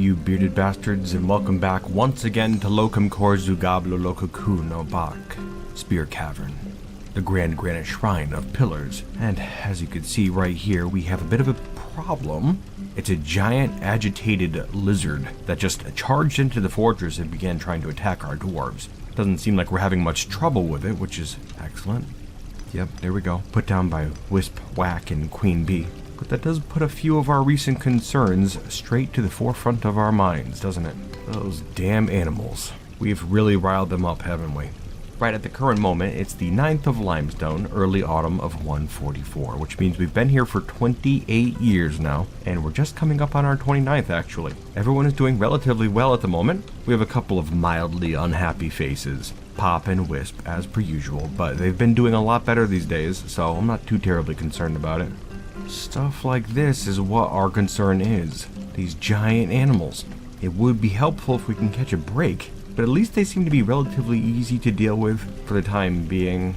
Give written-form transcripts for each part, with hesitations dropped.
you bearded bastards, and welcome back once again to Locum Corzu Gablo Locoku no Bak, Spearcavern, the Grand Granite Shrine of Pillars. And as you can see right here, we have a bit of a problem. It's a giant agitated lizard that just charged into the fortress and began trying to attack our dwarves. Doesn't seem like we're having much trouble with it, which is excellent. Yep, there we go. Put down by Wisp, Whack, and Queen Bee. But that does put a few of our recent concerns straight to the forefront of our minds, doesn't it? Those damn animals. We've really riled them up, haven't we? Right at the current moment, it's the 9th of Limestone, early autumn of 144, which means we've been here for 28 years now, and we're just coming up on our 29th actually. Everyone is doing relatively well at the moment. We have a couple of mildly unhappy faces, Pop and Wisp as per usual, but they've been doing a lot better these days, so I'm not too terribly concerned about it. Stuff like this is what our concern is. These giant animals. It would be helpful if we can catch a break, but at least they seem to be relatively easy to deal with for the time being.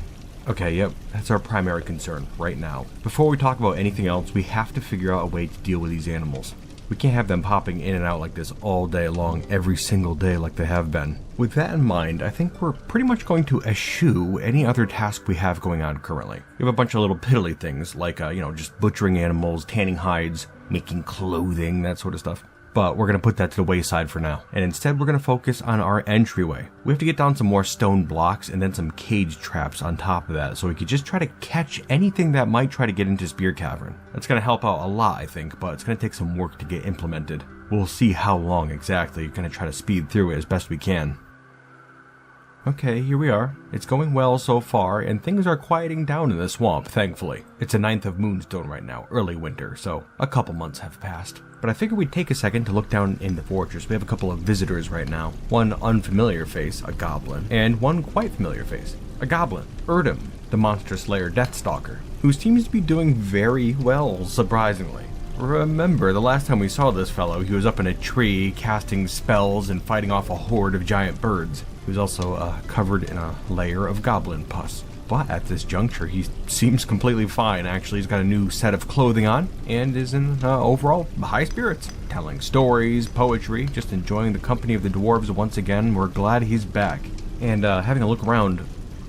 Okay, yep, that's our primary concern right now. Before we talk about anything else, we have to figure out a way to deal with these animals. We can't have them popping in and out like this all day long, every single day like they have been. With that in mind, I think we're pretty much going to eschew any other task we have going on currently. We have a bunch of little piddly things like, just butchering animals, tanning hides, making clothing, that sort of stuff. But we're going to put that to the wayside for now. And instead, we're going to focus on our entryway. We have to get down some more stone blocks and then some cage traps on top of that, so we could just try to catch anything that might try to get into Spearcavern. That's going to help out a lot, I think, but it's going to take some work to get implemented. We'll see how long exactly. We're going to try to speed through it as best we can. Okay, here we are. It's going well so far, and things are quieting down in the swamp, thankfully. It's the 9th of Moonstone right now, early winter, so a couple months have passed. But I figured we'd take a second to look down in the fortress. We have a couple of visitors right now. One unfamiliar face, a goblin, and one quite familiar face, a goblin, Erdem, the monster slayer Deathstalker, who seems to be doing very well, surprisingly. Remember, the last time we saw this fellow, he was up in a tree, casting spells and fighting off a horde of giant birds. He was also covered in a layer of goblin pus. But at this juncture, he seems completely fine, actually. He's got a new set of clothing on, and is in overall high spirits. Telling stories, poetry, just enjoying the company of the dwarves once again. We're glad he's back. And having a look around,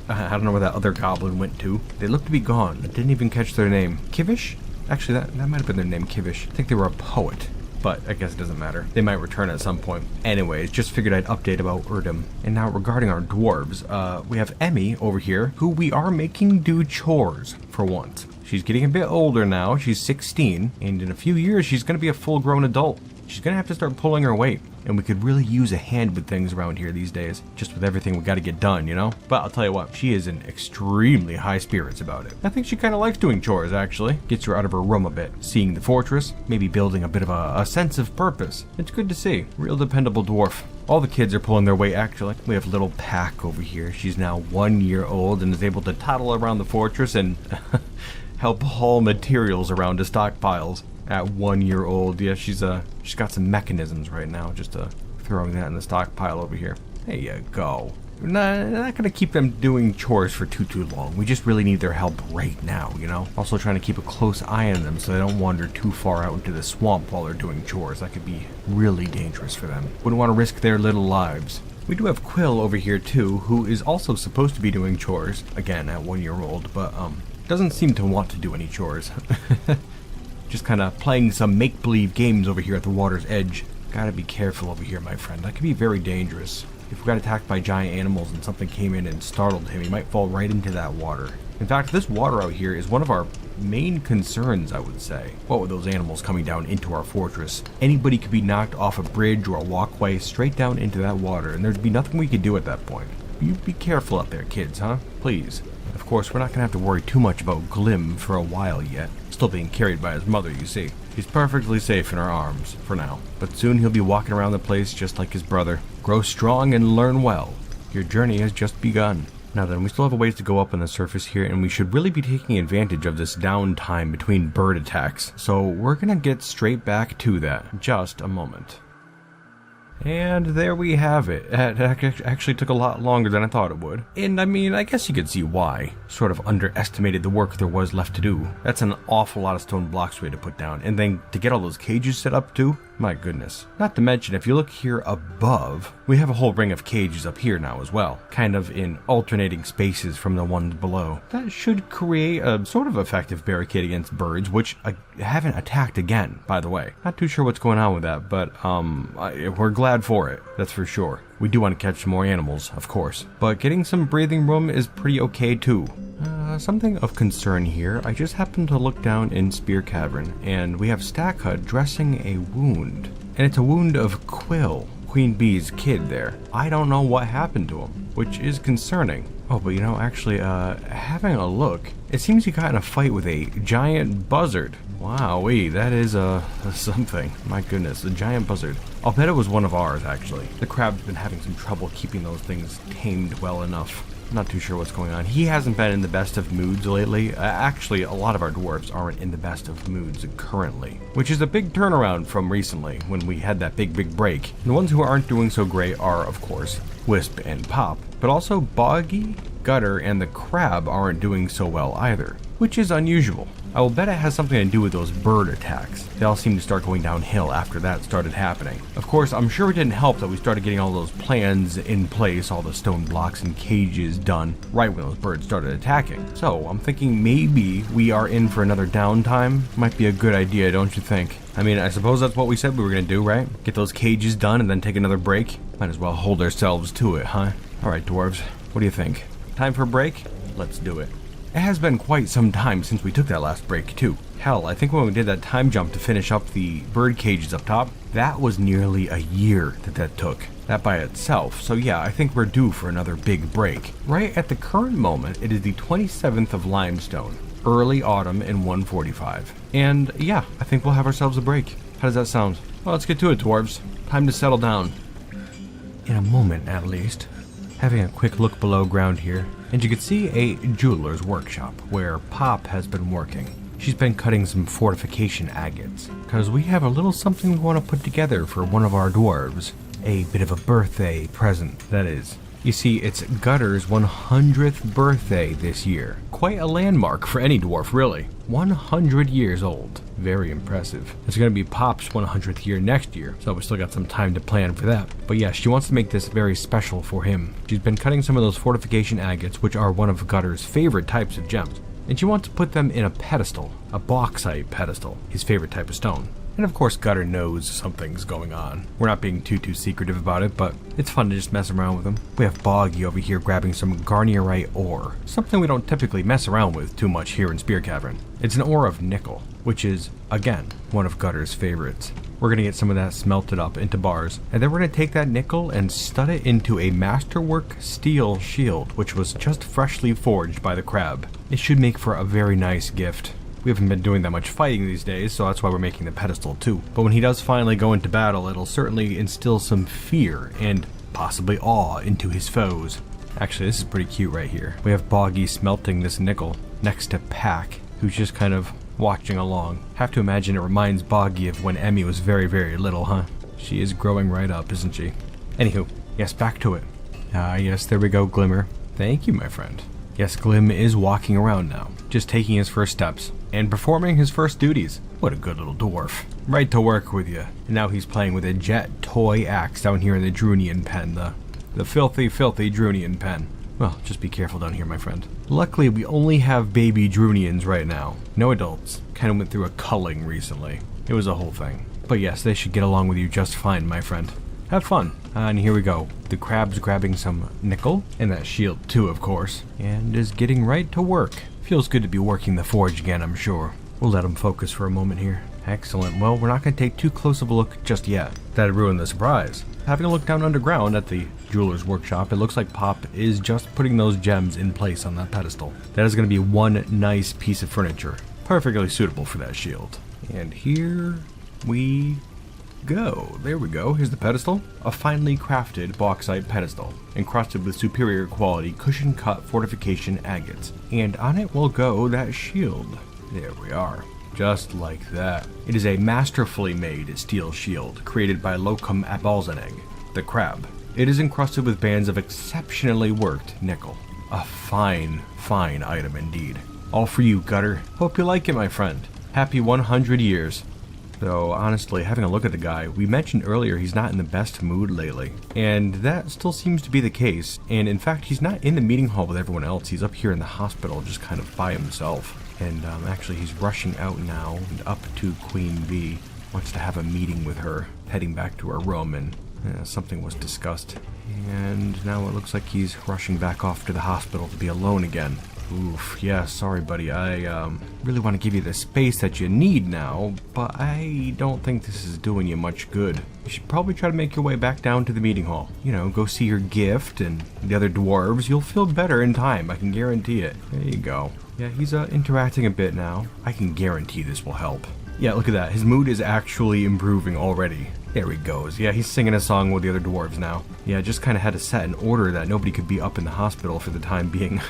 I don't know where that other goblin went to. They look to be gone. I didn't even catch their name. Kivish? Actually, that might have been their name, Kivish. I think they were a poet, but I guess it doesn't matter. They might return at some point. Anyways, just figured I'd update about Erdem. And now regarding our dwarves, we have Emmy over here, who we are making do chores for once. She's getting a bit older now. She's 16, and in a few years, she's going to be a full-grown adult. She's going to have to start pulling her weight, and we could really use a hand with things around here these days, just with everything we got to get done, you know? But I'll tell you what, she is in extremely high spirits about it. I think she kind of likes doing chores, actually. Gets her out of her room a bit. Seeing the fortress, maybe building a bit of a sense of purpose. It's good to see. Real dependable dwarf. All the kids are pulling their weight, actually. We have little Pack over here. She's now 1 year old and is able to toddle around the fortress and help haul materials around to stockpiles. At 1 year old, yeah, she's got some mechanisms right now, just throwing that in the stockpile over here. There you go. We're not gonna keep them doing chores for too long. We just really need their help right now, you know? Also trying to keep a close eye on them so they don't wander too far out into the swamp while they're doing chores. That could be really dangerous for them. Wouldn't want to risk their little lives. We do have Quill over here too, who is also supposed to be doing chores, again at 1 year old, but doesn't seem to want to do any chores. Just kind of playing some make-believe games over here at the water's edge. Gotta be careful over here, my friend. That could be very dangerous. If we got attacked by giant animals and something came in and startled him, he might fall right into that water. In fact, this water out here is one of our main concerns, I would say. What with those animals coming down into our fortress? Anybody could be knocked off a bridge or a walkway straight down into that water, and there'd be nothing we could do at that point. You be careful out there, kids, huh? Please. Of course, we're not gonna have to worry too much about Glim for a while yet. Still being carried by his mother, you see. He's perfectly safe in our arms, for now. But soon he'll be walking around the place just like his brother. Grow strong and learn well. Your journey has just begun. Now then, we still have a ways to go up on the surface here, and we should really be taking advantage of this downtime between bird attacks. So we're gonna get straight back to that. Just a moment. And there we have it. It actually took a lot longer than I thought it would. And I mean, I guess you could see why. Sort of underestimated the work there was left to do. That's an awful lot of stone blocks we had to put down. And then to get all those cages set up too, My goodness. Not to mention, if you look here above, we have a whole ring of cages up here now as well, kind of in alternating spaces from the ones below. That should create a sort of effective barricade against birds, which haven't attacked again, by the way. Not too sure what's going on with that, but we're glad for it, that's for sure. We do want to catch some more animals, of course, but getting some breathing room is pretty okay too. Something of concern here, I just happened to look down in Spearcavern, and we have Stackhut dressing a wound. And it's a wound of Quill, Queen Bee's kid there. I don't know what happened to him, which is concerning. Oh, but you know, actually, having a look, it seems he got in a fight with a giant buzzard. Wowee, that is something. My goodness, a giant buzzard. I'll bet it was one of ours, actually. The crab's been having some trouble keeping those things tamed well enough. Not too sure what's going on. He hasn't been in the best of moods lately. Actually, a lot of our dwarves aren't in the best of moods currently, which is a big turnaround from recently when we had that big break. And the ones who aren't doing so great are, of course, Wisp and Pop, but also Boggy, Gutter, and the Crab aren't doing so well either, which is unusual. I will bet it has something to do with those bird attacks. They all seem to start going downhill after that started happening. Of course, I'm sure it didn't help that we started getting all those plans in place, all the stone blocks and cages done, right when those birds started attacking. So, I'm thinking maybe we are in for another downtime. Might be a good idea, don't you think? I mean, I suppose that's what we said we were going to do, right? Get those cages done and then take another break? Might as well hold ourselves to it, huh? Alright, dwarves, what do you think? Time for a break? Let's do it. It has been quite some time since we took that last break, too. Hell, I think when we did that time jump to finish up the bird cages up top, that was nearly a year that took. That by itself. So yeah, I think we're due for another big break. Right at the current moment, it is the 27th of limestone, early autumn in 145. And yeah, I think we'll have ourselves a break. How does that sound? Well, let's get to it, dwarves. Time to settle down. In a moment, at least. Having a quick look below ground here, and you can see a jeweler's workshop where Pop has been working. She's been cutting some fortification agates, because we have a little something we want to put together for one of our dwarves. A bit of a birthday present, that is. You see, it's Gutter's 100th birthday this year. Quite a landmark for any dwarf, really. 100 years old. Very impressive. It's going to be Pop's 100th year next year, so we still got some time to plan for that. But yeah, she wants to make this very special for him. She's been cutting some of those fortification agates, which are one of Gutter's favorite types of gems. And she wants to put them in a pedestal, a bauxite pedestal, his favorite type of stone. And of course Gutter knows something's going on. We're not being too secretive about it, but it's fun to just mess around with them. We have Boggy over here grabbing some garnierite ore, something we don't typically mess around with too much here in Spearcavern. It's an ore of nickel, which is, again, one of Gutter's favorites. We're going to get some of that smelted up into bars, and then we're going to take that nickel and stud it into a masterwork steel shield, which was just freshly forged by the crab. It should make for a very nice gift. We haven't been doing that much fighting these days, so that's why we're making the pedestal too. But when he does finally go into battle, it'll certainly instill some fear and possibly awe into his foes. Actually, this is pretty cute right here. We have Boggy smelting this nickel next to Pack, who's just kind of watching along. Have to imagine it reminds Boggy of when Emmy was very little, huh? She is growing right up, isn't she? Anywho, yes, back to it. Yes, there we go, Glimmer. Thank you, my friend. Yes, Glim is walking around now, just taking his first steps, and performing his first duties. What a good little dwarf. Right to work with you. And now he's playing with a jet toy axe down here in the Drunian pen, the filthy Drunian pen. Well, just be careful down here, my friend. Luckily, we only have baby Drunians right now. No adults. Kind of went through a culling recently. It was a whole thing. But yes, they should get along with you just fine, my friend. Have fun. And here we go. The crab's grabbing some nickel, and that shield too, of course, and is getting right to work. Feels good to be working the forge again, I'm sure. We'll let him focus for a moment here. Excellent. Well, we're not going to take too close of a look just yet. That'd ruin the surprise. Having a look down underground at the jeweler's workshop, it looks like Pop is just putting those gems in place on that pedestal. That is going to be one nice piece of furniture, perfectly suitable for that shield. And here we go. There we go. Here's the pedestal. A finely crafted bauxite pedestal, encrusted with superior quality cushion-cut fortification agates. And on it will go that shield. There we are. Just like that. It is a masterfully made steel shield, created by Locum Abalzeneg, the crab. It is encrusted with bands of exceptionally worked nickel. A fine item indeed. All for you, Gutter. Hope you like it, my friend. Happy 100 years. Though, honestly, having a look at the guy, we mentioned earlier he's not in the best mood lately. And that still seems to be the case. And in fact, he's not in the meeting hall with everyone else. He's up here in the hospital just kind of by himself. And actually, he's rushing out now and up to Queen Bee. Wants to have a meeting with her, heading back to her room, and something was discussed. And now it looks like he's rushing back off to the hospital to be alone again. Oof, yeah, sorry buddy, I really want to give you the space that you need now, but I don't think this is doing you much good. You should probably try to make your way back down to the meeting hall. You know, go see your gift and the other dwarves. You'll feel better in time, I can guarantee it. There you go. Yeah, he's interacting a bit now. I can guarantee this will help. Yeah, look at that. His mood is actually improving already. There he goes. Yeah, he's singing a song with the other dwarves now. Yeah, just kind of had to set an order that nobody could be up in the hospital for the time being.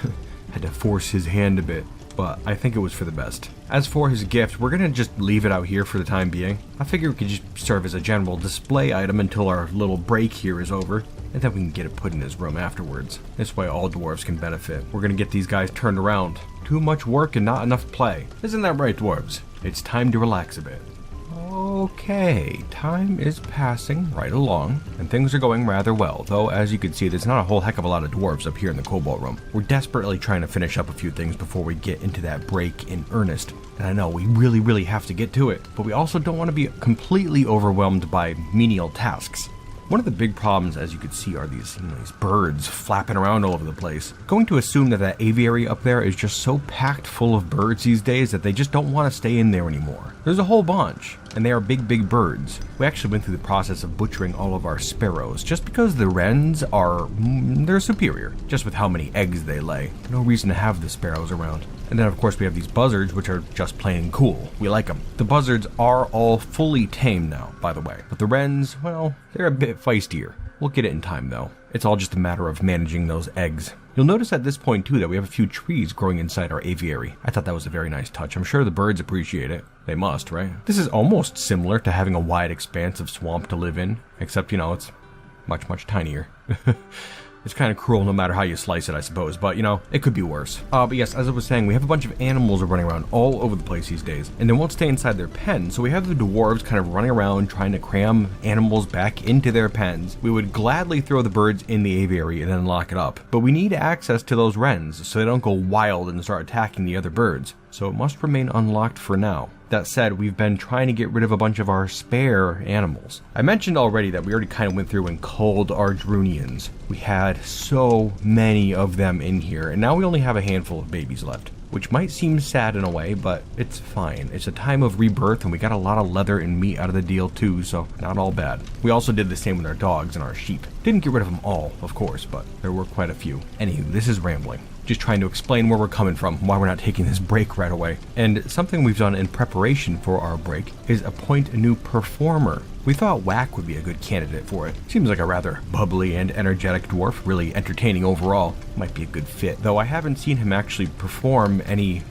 Had to force his hand a bit, but I think it was for the best. As for his gift, we're gonna just leave it out here for the time being. I figure it could just serve as a general display item until our little break here is over, and then we can get it put in his room afterwards. This way all dwarves can benefit. We're gonna get these guys turned around. Too much work and not enough play. Isn't that right, dwarves? It's time to relax a bit. Okay, time is passing right along, and things are going rather well, though as you can see there's not a whole heck of a lot of dwarves up here in the cobalt room. We're desperately trying to finish up a few things before we get into that break in earnest, and I know we really have to get to it, but we also don't want to be completely overwhelmed by menial tasks. One of the big problems, as you can see, are these birds flapping around all over the place. Going to assume that that aviary up there is just so packed full of birds these days that they just don't want to stay in there anymore. There's a whole bunch, and they are big birds. We actually went through the process of butchering all of our sparrows, just because the wrens are, they're superior, just with how many eggs they lay. No reason to have the sparrows around. And then of course we have these buzzards, which are just plain cool. We like them. The buzzards are all fully tamed now, by the way. But the wrens, well, they're a bit feistier. We'll get it in time though. It's all just a matter of managing those eggs. You'll notice at this point too that we have a few trees growing inside our aviary. I thought that was a very nice touch. I'm sure the birds appreciate it. They must, right? This is almost similar to having a wide expanse of swamp to live in, except, it's much tinier. It's kind of cruel no matter how you slice it, I suppose, but it could be worse. But yes, as I was saying, we have a bunch of animals running around all over the place these days, and they won't stay inside their pens, so we have the dwarves kind of running around trying to cram animals back into their pens. We would gladly throw the birds in the aviary and then lock it up, but we need access to those wrens so they don't go wild and start attacking the other birds, so it must remain unlocked for now. That said, we've been trying to get rid of a bunch of our spare animals. I mentioned already that we already kind of went through and culled our Drunians. We had so many of them in here, and now we only have a handful of babies left, which might seem sad in a way, but it's fine. It's a time of rebirth, and we got a lot of leather and meat out of the deal too, so not all bad. We also did the same with our dogs and our sheep. Didn't get rid of them all, of course, but there were quite a few. Anywho, this is rambling. Just trying to explain where we're coming from, why we're not taking this break right away. And something we've done in preparation for our break is appoint a new performer. We thought Whack would be a good candidate for it. Seems like a rather bubbly and energetic dwarf, really entertaining overall. Might be a good fit, though I haven't seen him actually perform any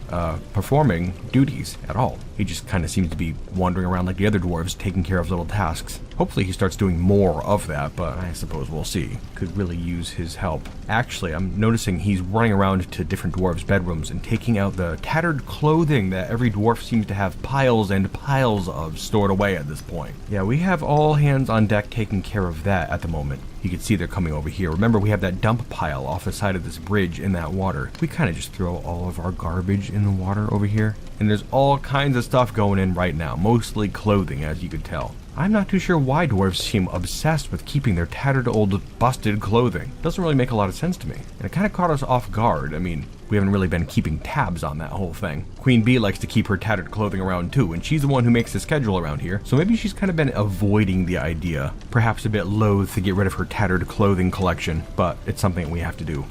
performing duties at all. He just kind of seems to be wandering around like the other dwarves, taking care of little tasks. Hopefully he starts doing more of that, but I suppose we'll see. Could really use his help. Actually, I'm noticing he's running around to different dwarves' bedrooms and taking out the tattered clothing that every dwarf seems to have piles and piles of stored away at this point. Yeah, we have all hands on deck taking care of that at the moment. You can see they're coming over here. Remember, we have that dump pile off the side of this bridge in that water. We kind of just throw all of our garbage in the water over here. And there's all kinds of stuff going in right now, mostly clothing, as you could tell. I'm not too sure why dwarves seem obsessed with keeping their tattered old busted clothing. Doesn't really make a lot of sense to me. And it kind of caught us off guard. I mean, we haven't really been keeping tabs on that whole thing. Queen Bee likes to keep her tattered clothing around too, and she's the one who makes the schedule around here, so maybe she's kind of been avoiding the idea. Perhaps a bit loath to get rid of her tattered clothing collection, but it's something we have to do.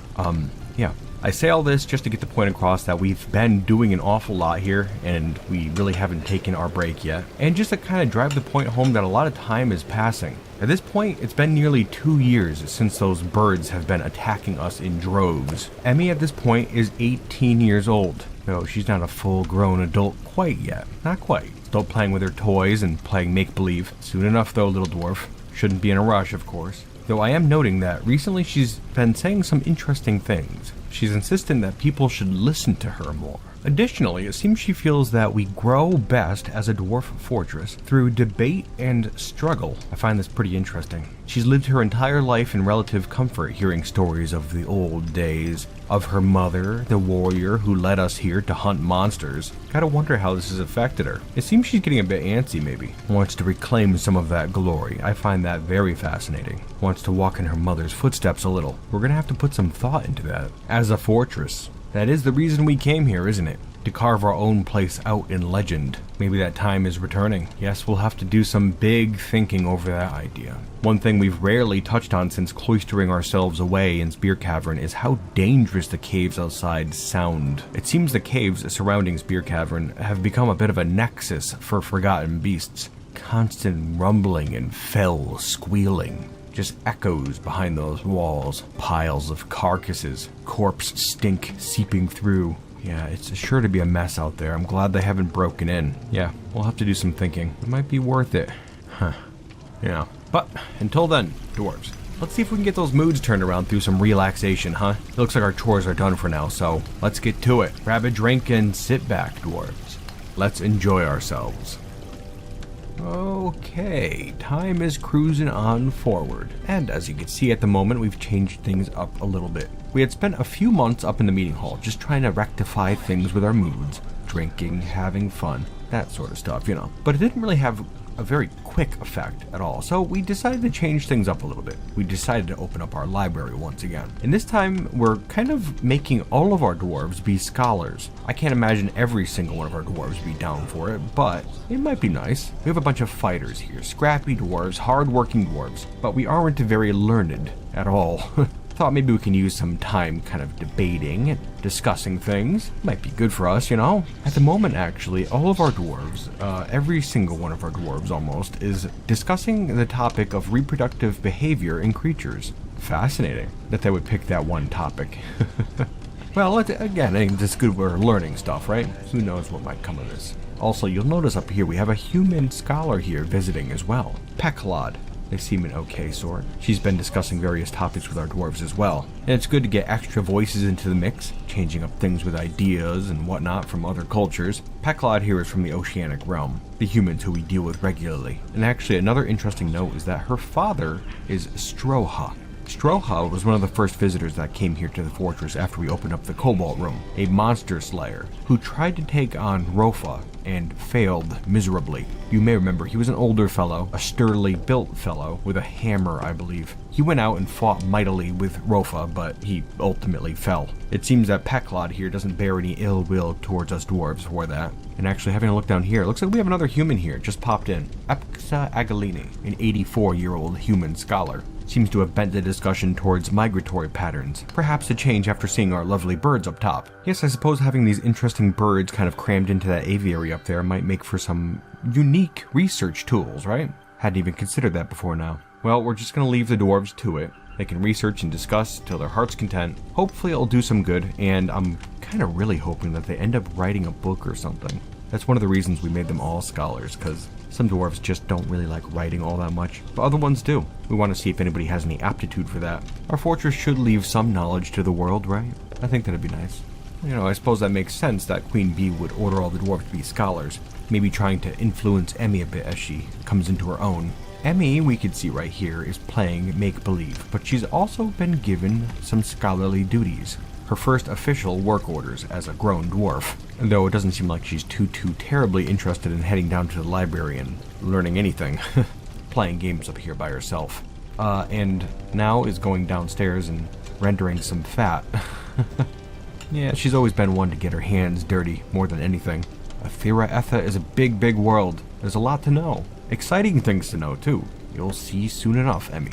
Yeah. I say all this just to get the point across that we've been doing an awful lot here, and we really haven't taken our break yet. And just to kind of drive the point home that a lot of time is passing. At this point, it's been nearly 2 years since those birds have been attacking us in droves. Emmy at this point is 18 years old. No, she's not a full-grown adult quite yet. Not quite. Still playing with her toys and playing make-believe. Soon enough though, little dwarf. Shouldn't be in a rush, of course. Though I am noting that recently she's been saying some interesting things. She's insisting that people should listen to her more. Additionally, it seems she feels that we grow best as a dwarf fortress through debate and struggle. I find this pretty interesting. She's lived her entire life in relative comfort, hearing stories of the old days, of her mother, the warrior who led us here to hunt monsters. Gotta wonder how this has affected her. It seems she's getting a bit antsy maybe. Wants to reclaim some of that glory. I find that very fascinating. Wants to walk in her mother's footsteps a little. We're gonna have to put some thought into that. As a fortress, that is the reason we came here, isn't it? To carve our own place out in legend. Maybe that time is returning. Yes, we'll have to do some big thinking over that idea. One thing we've rarely touched on since cloistering ourselves away in Spearcavern is how dangerous the caves outside sound. It seems the caves surrounding Spearcavern have become a bit of a nexus for forgotten beasts. Constant rumbling and fell squealing. Just echoes behind those walls. Piles of carcasses, corpse stink seeping through. Yeah, it's sure to be a mess out there. I'm glad they haven't broken in. Yeah, we'll have to do some thinking. It might be worth it. Huh. Yeah. But until then, dwarves, let's see if we can get those moods turned around through some relaxation, huh? It looks like our chores are done for now, so let's get to it. Grab a drink and sit back, dwarves. Let's enjoy ourselves. Okay, time is cruising on forward. And as you can see at the moment, we've changed things up a little bit. We had spent a few months up in the meeting hall just trying to rectify things with our moods. Drinking, having fun, that sort of stuff, you know. But it didn't really have a very quick effect at all, so we decided to change things up a little bit. We decided to open up our library once again. And this time, we're kind of making all of our dwarves be scholars. I can't imagine every single one of our dwarves be down for it, but it might be nice. We have a bunch of fighters here, scrappy dwarves, hard-working dwarves, but we aren't very learned at all. Thought maybe we can use some time kind of debating and discussing things. Might be good for us, you know? At the moment, actually, all of our dwarves, every single one of our dwarves almost, is discussing the topic of reproductive behavior in creatures. Fascinating that they would pick that one topic. Well, again, it's good we're learning stuff, right? Who knows what might come of this. Also, you'll notice up here we have a human scholar here visiting as well. Peklod. They seem an okay sort. She's been discussing various topics with our dwarves as well. And it's good to get extra voices into the mix, changing up things with ideas and whatnot from other cultures. Peklod here is from the Oceanic realm, the humans who we deal with regularly. And actually another interesting note is that her father is Stroha. Stroha was one of the first visitors that came here to the fortress after we opened up the Cobalt Room, a monster slayer who tried to take on Rofa and failed miserably. You may remember he was an older fellow, a sturdily built fellow with a hammer, I believe. He went out and fought mightily with Rofa, but he ultimately fell. It seems that Peklod here doesn't bear any ill will towards us dwarves for that. And actually, having a look down here, it looks like we have another human here, just popped in. Epxa Agalini, an 84-year-old human scholar. Seems to have bent the discussion towards migratory patterns, perhaps a change after seeing our lovely birds up top. Yes, I suppose having these interesting birds kind of crammed into that aviary up there might make for some unique research tools, right? Hadn't even considered that before now. Well, we're just gonna leave the dwarves to it. They can research and discuss till their heart's content. Hopefully it'll do some good, and I'm kind of really hoping that they end up writing a book or something. That's one of the reasons we made them all scholars, because some dwarves just don't really like writing all that much, but other ones do. We want to see if anybody has any aptitude for that. Our fortress should leave some knowledge to the world, right? I think that'd be nice. You know, I suppose that makes sense that Queen Bee would order all the dwarves to be scholars, maybe trying to influence Emmy a bit as she comes into her own. Emmy, we could see right here, is playing make-believe, but she's also been given some scholarly duties. Her first official work orders as a grown dwarf, though it doesn't seem like she's too terribly interested in heading down to the library and learning anything. Playing games up here by herself. And now is going downstairs and rendering some fat. Yeah, she's always been one to get her hands dirty more than anything. Athera Etha is a big world. There's a lot to know. Exciting things to know too. You'll see soon enough, Emmy.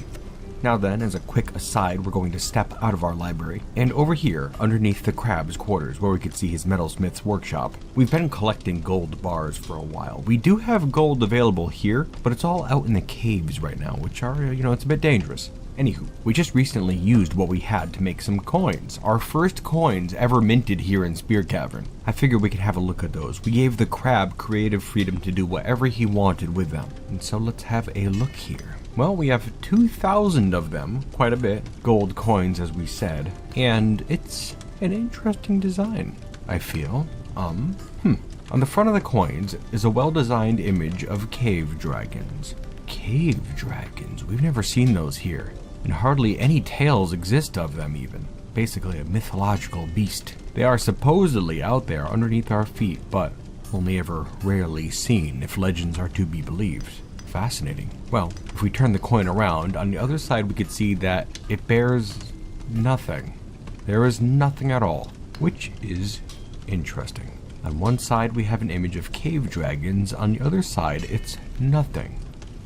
Now then, as a quick aside, we're going to step out of our library, and over here, underneath the crab's quarters, where we could see his metalsmith's workshop. We've been collecting gold bars for a while. We do have gold available here, but it's all out in the caves right now, which are, it's a bit dangerous. Anywho, we just recently used what we had to make some coins. Our first coins ever minted here in Spearcavern. I figured we could have a look at those. We gave the crab creative freedom to do whatever he wanted with them. And so let's have a look here. Well, we have 2,000 of them, quite a bit, gold coins as we said, and it's an interesting design, I feel. On the front of the coins is a well-designed image of cave dragons. Cave dragons, we've never seen those here, and hardly any tales exist of them even. Basically a mythological beast. They are supposedly out there underneath our feet, but only ever rarely seen if legends are to be believed. Fascinating. Well, if we turn the coin around, on the other side we could see that it bears nothing. There is nothing at all, which is interesting. On one side we have an image of cave dragons, on the other side it's nothing.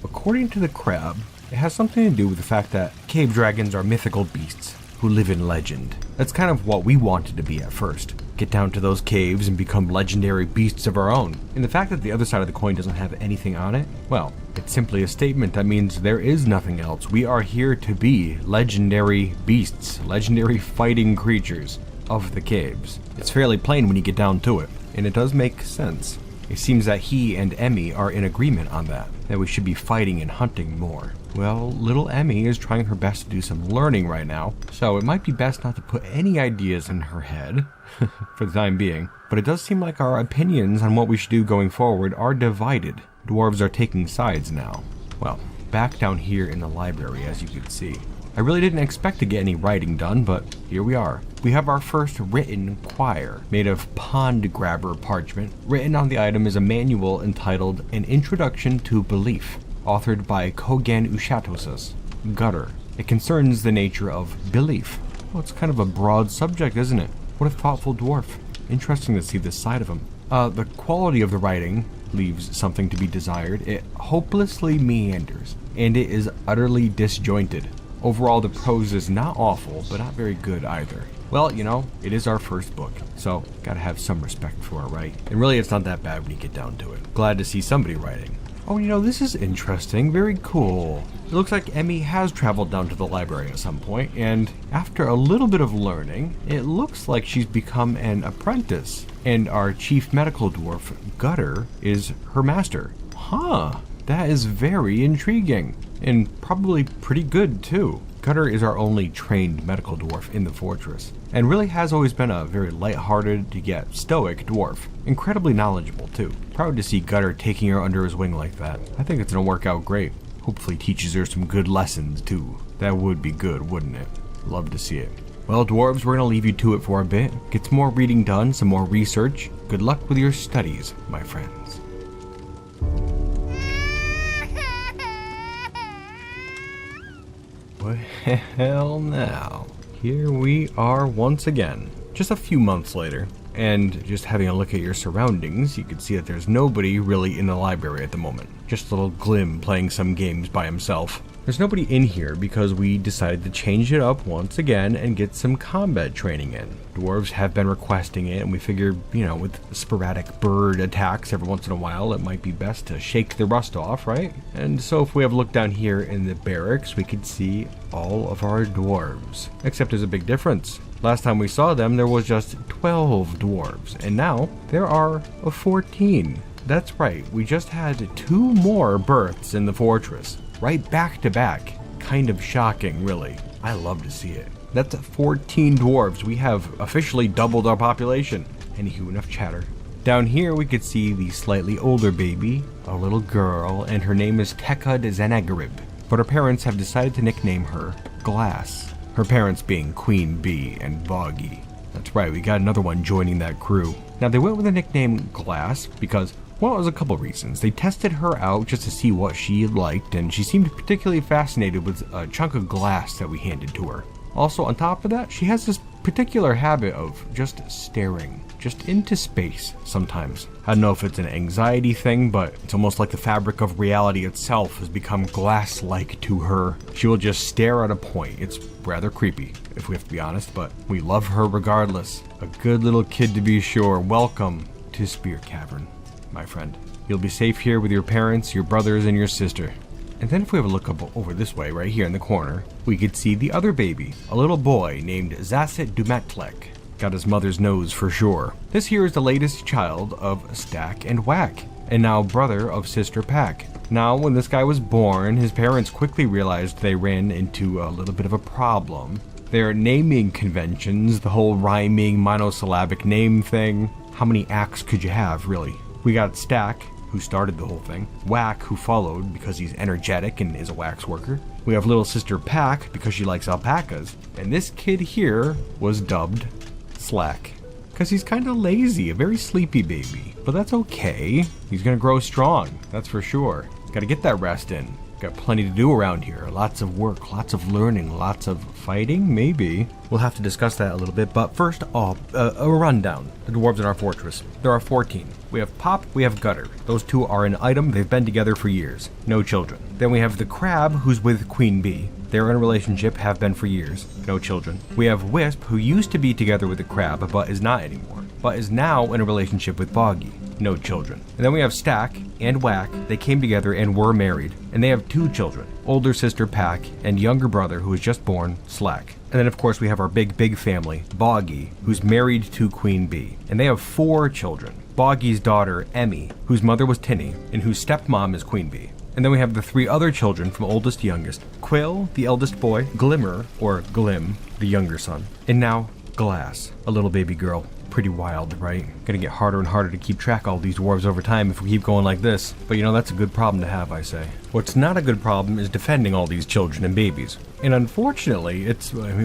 According to the crab, it has something to do with the fact that cave dragons are mythical beasts who live in legend. That's kind of what we wanted to be at first. Get down to those caves and become legendary beasts of our own. And the fact that the other side of the coin doesn't have anything on it, well, it's simply a statement that means there is nothing else. We are here to be legendary beasts, legendary fighting creatures of the caves. It's fairly plain when you get down to it, and it does make sense. It seems that he and Emmy are in agreement on that we should be fighting and hunting more. Well, little Emmy is trying her best to do some learning right now, so it might be best not to put any ideas in her head, for the time being. But it does seem like our opinions on what we should do going forward are divided. Dwarves are taking sides now. Well, back down here in the library, as you can see. I really didn't expect to get any writing done, but here we are. We have our first written quire, made of pond grabber parchment. Written on the item is a manual entitled An Introduction to Belief, authored by Kogan Ushatosas. Gutter. It concerns the nature of belief. Well, it's kind of a broad subject, isn't it? What a thoughtful dwarf. Interesting to see this side of him. The quality of the writing leaves something to be desired. It hopelessly meanders, and it is utterly disjointed. Overall, the prose is not awful, but not very good either. Well, you know, it is our first book, so gotta have some respect for it, right? And really, it's not that bad when you get down to it. Glad to see somebody writing. Oh, you know, this is interesting. Very cool. It looks like Emmy has traveled down to the library at some point, and after a little bit of learning, it looks like she's become an apprentice, and our chief medical dwarf, Gutter, is her master. Huh, that is very intriguing, and probably pretty good too. Gutter is our only trained medical dwarf in the fortress, and really has always been a very light-hearted yet stoic dwarf. Incredibly knowledgeable too. Proud to see Gutter taking her under his wing like that. I think it's gonna work out great. Hopefully teaches her some good lessons too. That would be good, wouldn't it? Love to see it. Well, dwarves, we're gonna leave you to it for a bit. Get some more reading done, some more research. Good luck with your studies, my friends. Well now, here we are once again, just a few months later, and just having a look at your surroundings, you can see that there's nobody really in the library at the moment. Just a little Glim playing some games by himself. There's nobody in here because we decided to change it up once again and get some combat training in. Dwarves have been requesting it, and we figured, you know, with sporadic bird attacks every once in a while, it might be best to shake the rust off, right? And so if we have a look down here in the barracks, we could see all of our dwarves. Except there's a big difference. Last time we saw them, there was just 12 dwarves, and now there are 14. That's right, we just had 2 more births in the fortress. Right back to back. Kind of shocking, really. I love to see it. That's 14 dwarves. We have officially doubled our population. Anywho, enough chatter. Down here we could see the slightly older baby, a little girl, and her name is Tekka de Zenagarib. But her parents have decided to nickname her Glass. Her parents being Queen Bee and Boggy. That's right, we got another one joining that crew. Now they went with the nickname Glass because, well, there's a couple reasons. They tested her out just to see what she liked, and she seemed particularly fascinated with a chunk of glass that we handed to her. Also, on top of that, she has this particular habit of just staring, just into space sometimes. I don't know if it's an anxiety thing, but it's almost like the fabric of reality itself has become glass-like to her. She will just stare at a point. It's rather creepy, if we have to be honest, but we love her regardless. A good little kid to be sure. Welcome to Spearcavern, my friend. You'll be safe here with your parents, your brothers, and your sister. And then if we have a look up over this way, right here in the corner, we could see the other baby, a little boy named Zasset Dumatlek. Got his mother's nose for sure. This here is the latest child of Stack and Whack, and now brother of Sister Pack. Now, when this guy was born, his parents quickly realized they ran into a little bit of a problem. Their naming conventions, the whole rhyming monosyllabic name thing, how many acts could you have, really? We got Stack, who started the whole thing. Whack, who followed because he's energetic and is a waxworker. We have little sister Pack because she likes alpacas. And this kid here was dubbed Slack because he's kind of lazy, a very sleepy baby. But that's okay. He's gonna grow strong, that's for sure. Gotta get that rest in. Got plenty to do around here. Lots of work, lots of learning, lots of fighting, maybe. We'll have to discuss that a little bit, but first, a rundown. The dwarves in our fortress. There are 14. We have Pop, we have Gutter. Those two are an item, they've been together for years. No children. Then we have the Crab, who's with Queen Bee. They're in a relationship, have been for years. No children. We have Wisp, who used to be together with the Crab, but is not anymore. But is now in a relationship with Boggy. No children. And then we have Stack and Whack. They came together and were married. And they have 2 children. Older sister Pack and younger brother who was just born, Slack. And then of course we have our big family, Boggy, who's married to Queen Bee. And they have 4 children. Boggy's daughter, Emmy, whose mother was Tinny, and whose stepmom is Queen Bee. And then we have the 3 other children from oldest to youngest. Quill, the eldest boy, Glimmer, or Glim, the younger son. And now, Glass, a little baby girl. Pretty wild, right? Gonna get harder and harder to keep track of all these dwarves over time if we keep going like this. But you know, that's a good problem to have, I say. What's not a good problem is defending all these children and babies. And unfortunately,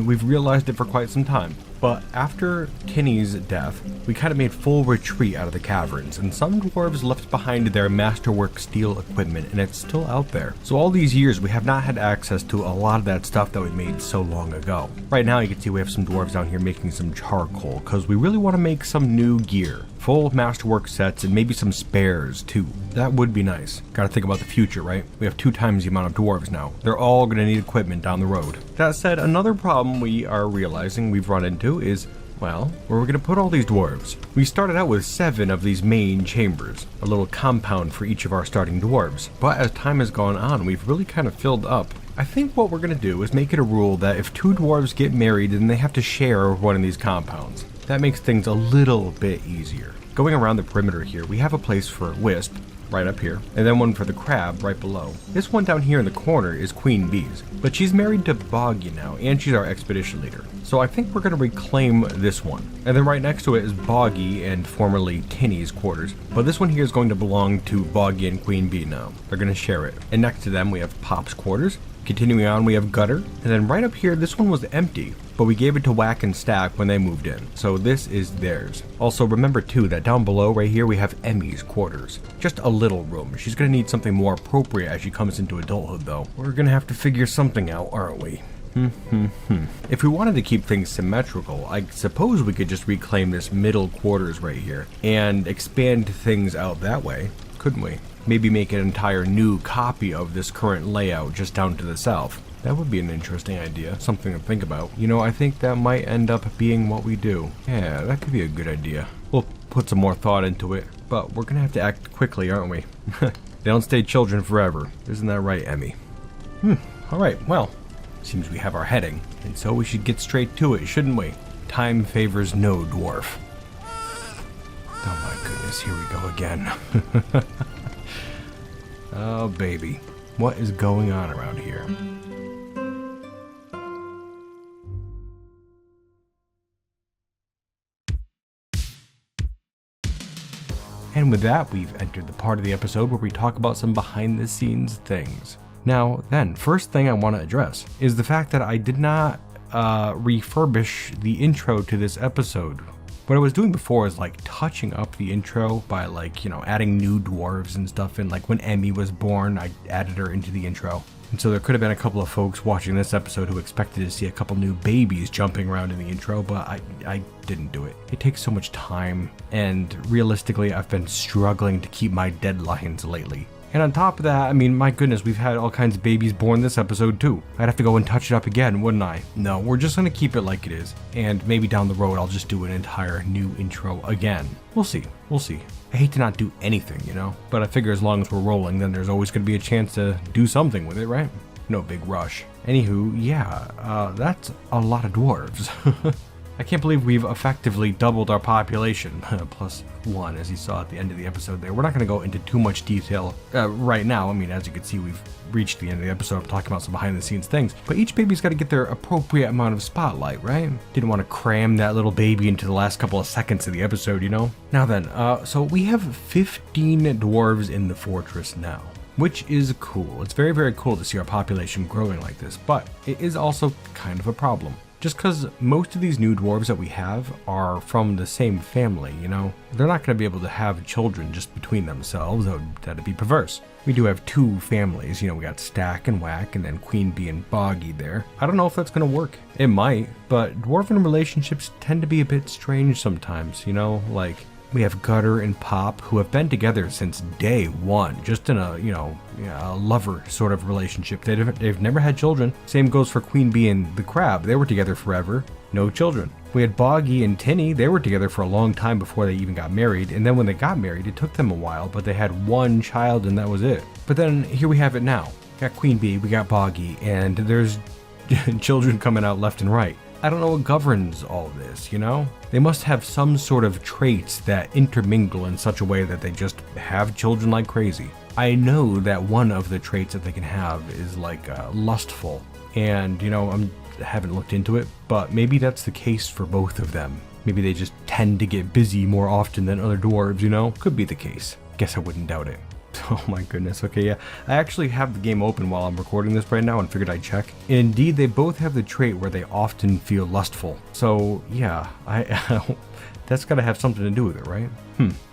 we've realized it for quite some time. But after Tinny's death, we kind of made full retreat out of the caverns, and some dwarves left behind their masterwork steel equipment, and it's still out there. So all these years, we have not had access to a lot of that stuff that we made so long ago. Right now, you can see we have some dwarves down here making some charcoal, because we really want to make some new gear. Full masterwork sets and maybe some spares too. That would be nice. Gotta think about the future, right? We have 2 times the amount of dwarves now. They're all gonna need equipment down the road. That said, another problem we are realizing we've run into is, well, where we're gonna put all these dwarves. We started out with 7 of these main chambers, a little compound for each of our starting dwarves. But as time has gone on, we've really kind of filled up. I think what we're gonna do is make it a rule that if 2 dwarves get married, then they have to share one of these compounds. That makes things a little bit easier. Going around the perimeter here, we have a place for Wisp, right up here, and then one for the Crab right below. This one down here in the corner is Queen Bee's, but she's married to Boggy now, and she's our expedition leader. So I think we're going to reclaim this one. And then right next to it is Boggy and formerly Tinny's quarters, but this one here is going to belong to Boggy and Queen Bee now. They're going to share it. And next to them we have Pop's quarters. Continuing on, we have Gutter, and then right up here, this one was empty, but we gave it to Whack and Stack when they moved in, so this is theirs. Also, remember too that down below right here we have Emmy's quarters. Just a little room. She's gonna need something more appropriate as she comes into adulthood though. We're gonna have to figure something out, aren't we? If we wanted to keep things symmetrical, I suppose we could just reclaim this middle quarters right here and expand things out that way, couldn't we? Maybe make an entire new copy of this current layout just down to the south. That would be an interesting idea, something to think about. You know, I think that might end up being what we do. Yeah, that could be a good idea. We'll put some more thought into it, but we're gonna have to act quickly, aren't we? They don't stay children forever. Isn't that right, Emmy? Alright, well, seems we have our heading, and so we should get straight to it, shouldn't we? Time favors no dwarf. Oh my goodness, here we go again. Oh baby, what is going on around here? And with that, we've entered the part of the episode where we talk about some behind the scenes things. Now then, first thing I want to address is the fact that I did not refurbish the intro to this episode. What I was doing before is like touching up the intro by like, you know, adding new dwarves and stuff in. Like when Emmy was born, I added her into the intro. And so there could have been a couple of folks watching this episode who expected to see a couple new babies jumping around in the intro, but I didn't do it. It takes so much time, and realistically, I've been struggling to keep my deadlines lately. And on top of that, I mean, my goodness, we've had all kinds of babies born this episode too. I'd have to go and touch it up again, wouldn't I? No, we're just gonna keep it like it is. And maybe down the road, I'll just do an entire new intro again. We'll see. I hate to not do anything, you know? But I figure as long as we're rolling, then there's always gonna be a chance to do something with it, right? No big rush. Anywho, yeah, that's a lot of dwarves. I can't believe we've effectively doubled our population, +1 as you saw at the end of the episode there. We're not going to go into too much detail right now. I mean, as you can see, we've reached the end of the episode, I'm talking about some behind the scenes things, but each baby's got to get their appropriate amount of spotlight, right? Didn't want to cram that little baby into the last couple of seconds of the episode, you know? Now then, so we have 15 dwarves in the fortress now, which is cool. It's very, very cool to see our population growing like this, but it is also kind of a problem. Just because most of these new dwarves that we have are from the same family, you know? They're not going to be able to have children just between themselves. That'd be perverse. We do have two families, you know, we got Stack and Whack and then Queen Bee and Boggy there. I don't know if that's going to work. It might, but dwarven relationships tend to be a bit strange sometimes, you know? Like, we have Gutter and Pop, who have been together since day one, just in a, you know, a lover sort of relationship. They've never had children. Same goes for Queen Bee and the Crab. They were together forever, no children. We had Boggy and Tinny. They were together for a long time before they even got married, and then when they got married, it took them a while, but they had one child and that was it. But then here we have it now. We got Queen Bee, we got Boggy, and there's children coming out left and right. I don't know what governs all this, you know? They must have some sort of traits that intermingle in such a way that they just have children like crazy. I know that one of the traits that they can have is like lustful, and you know, I haven't looked into it, but maybe that's the case for both of them. Maybe they just tend to get busy more often than other dwarves, you know? Could be the case. Guess I wouldn't doubt it. Oh my goodness, okay, yeah. I actually have the game open while I'm recording this right now and figured I'd check. And indeed, they both have the trait where they often feel lustful. So, yeah, that's gotta have something to do with it, right?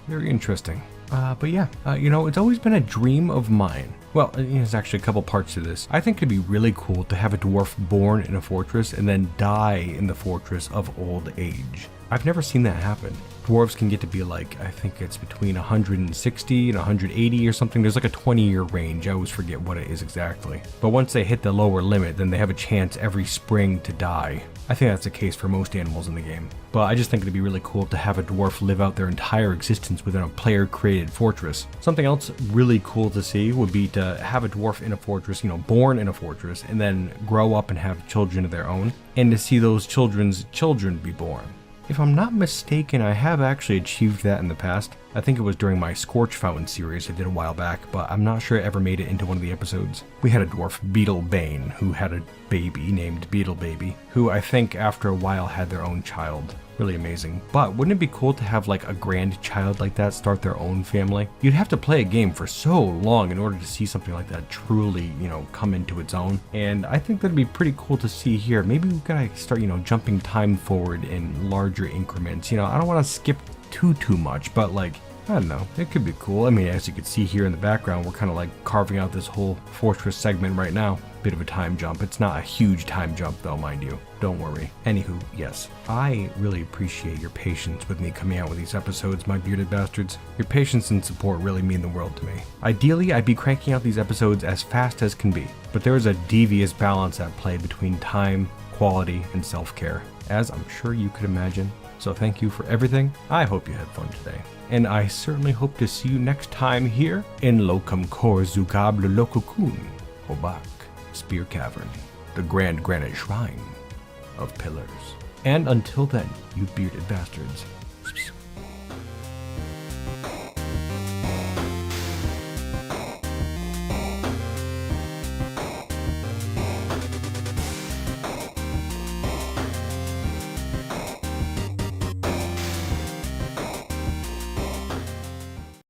Very interesting. But yeah, you know, it's always been a dream of mine. Well, there's actually a couple parts to this. I think it'd be really cool to have a dwarf born in a fortress and then die in the fortress of old age. I've never seen that happen. Dwarves can get to be like, I think it's between 160 and 180 or something. There's like a 20-year range. I always forget what it is exactly. But once they hit the lower limit, then they have a chance every spring to die. I think that's the case for most animals in the game. But I just think it'd be really cool to have a dwarf live out their entire existence within a player-created fortress. Something else really cool to see would be to have a dwarf in a fortress, you know, born in a fortress, and then grow up and have children of their own, and to see those children's children be born. If I'm not mistaken, I have actually achieved that in the past. I think it was during my Scorch Fountain series I did a while back, but I'm not sure it ever made it into one of the episodes. We had a dwarf, Beetlebane, who had a baby named Beetlebaby, who I think after a while had their own child. Really amazing. But wouldn't it be cool to have like a grandchild like that start their own family? You'd have to play a game for so long in order to see something like that truly, you know, come into its own. And I think that'd be pretty cool to see here. Maybe we gotta start, you know, jumping time forward in larger increments. You know, I don't want to skip too much, but like, I don't know, it could be cool. I mean, as you can see here in the background, we're kind of like carving out this whole fortress segment right now. Bit of a time jump. It's not a huge time jump though, mind you. Don't worry. Anywho, yes, I really appreciate your patience with me coming out with these episodes, my bearded bastards. Your patience and support really mean the world to me. Ideally, I'd be cranking out these episodes as fast as can be, but there is a devious balance at play between time, quality, and self-care, as I'm sure you could imagine. So thank you for everything. I hope you had fun today. And I certainly hope to see you next time here in Locum Cor Zugable Lokokun, Obak, Spearcavern, the Grand Granite Shrine of Pillars. And until then, you bearded bastards,